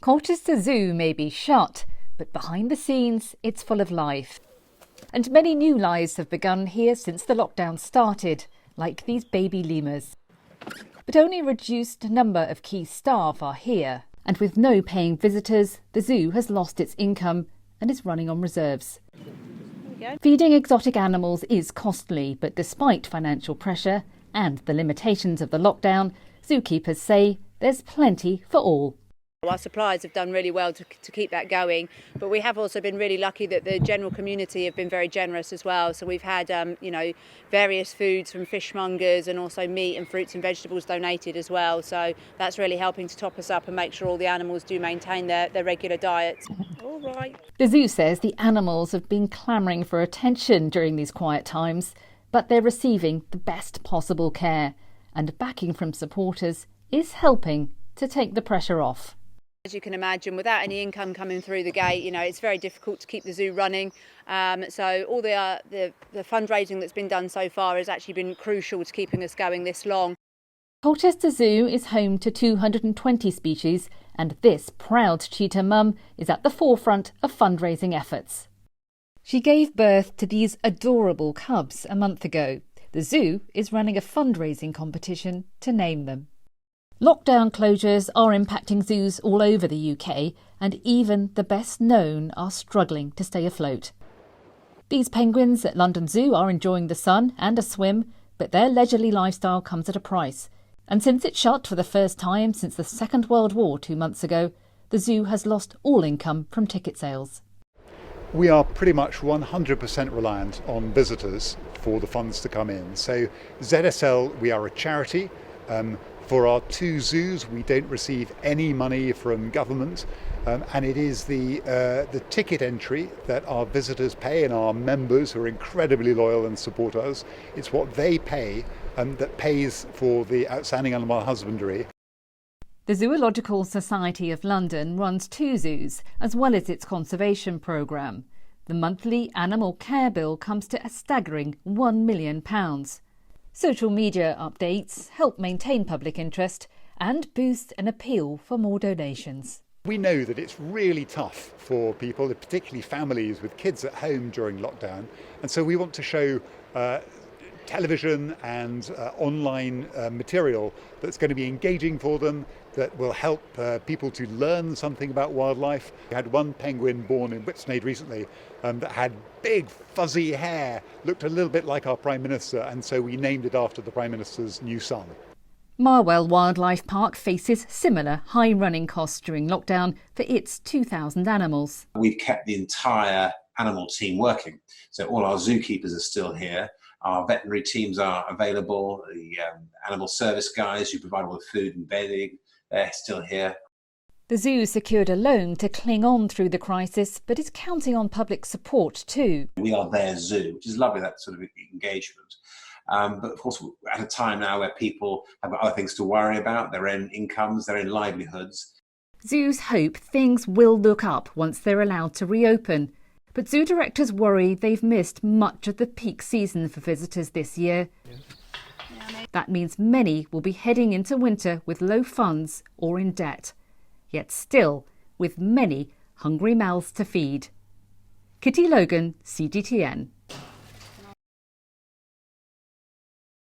Colchester Zoo may be shut, but behind the scenes it's full of life. And many new lives have begun here since the lockdown started, like these baby lemurs. But only a reduced number of key staff are here, and with no paying visitors, the zoo has lost its income and is running on reserves. Feeding exotic animals is costly, but despite financial pressure and the limitations of the lockdown, zookeepers say there's plenty for all. Our suppliers have done really well to keep that going, but we have also been really lucky that the general community have been very generous as well. So we've had, various foods from fishmongers and also meat and fruits and vegetables donated as well. So that's really helping to top us up and make sure all the animals do maintain their regular diets. All right. The zoo says the animals have been clamouring for attention during these quiet times, but they're receiving the best possible care, and backing from supporters is helping to take the pressure off. As you can imagine, without any income coming through the gate, it's very difficult to keep the zoo running. So all the fundraising that's been done so far has actually been crucial to keeping us going this long. Colchester Zoo is home to 220 species, and this proud cheetah mum is at the forefront of fundraising efforts. She gave birth to these adorable cubs a month ago. The zoo is running a fundraising competition to name them. Lockdown closures are impacting zoos all over the UK, and even the best known are struggling to stay afloat. These penguins at London Zoo are enjoying the sun and a swim, but their leisurely lifestyle comes at a price. And since it shut for the first time since the Second World War 2 months ago, the zoo has lost all income from ticket sales. We are pretty much 100% reliant on visitors for the funds to come in. So ZSL, we are a charity. For our two zoos, we don't receive any money from government, and it is the ticket entry that our visitors pay and our members, who are incredibly loyal and support us, it's what they pay that pays for the outstanding animal husbandry. The Zoological Society of London runs two zoos, as well as its conservation programme. The monthly animal care bill comes to a staggering £1 million. Social media updates help maintain public interest and boost an appeal for more donations. We know that it's really tough for people, particularly families with kids at home during lockdown, and so we want to show television and online material that's going to be engaging for them, that will help people to learn something about wildlife. We had one penguin born in Whitsunday recently that had big fuzzy hair, looked a little bit like our Prime Minister, and so we named it after the Prime Minister's new son. Marwell Wildlife Park faces similar high running costs during lockdown for its 2,000 animals. We've kept the entire animal team working, so all our zookeepers are still here. Our veterinary teams are available, the animal service guys who provide all the food and bedding, they're still here. The zoo secured a loan to cling on through the crisis, but is counting on public support too. We are their zoo, which is lovely, that sort of engagement. But of course, we're at a time now where people have got other things to worry about, their own incomes, their own livelihoods. Zoos hope things will look up once they're allowed to reopen. But zoo directors worry they've missed much of the peak season for visitors this year. That means many will be heading into winter with low funds or in debt, yet still with many hungry mouths to feed. Kitty Logan, CGTN.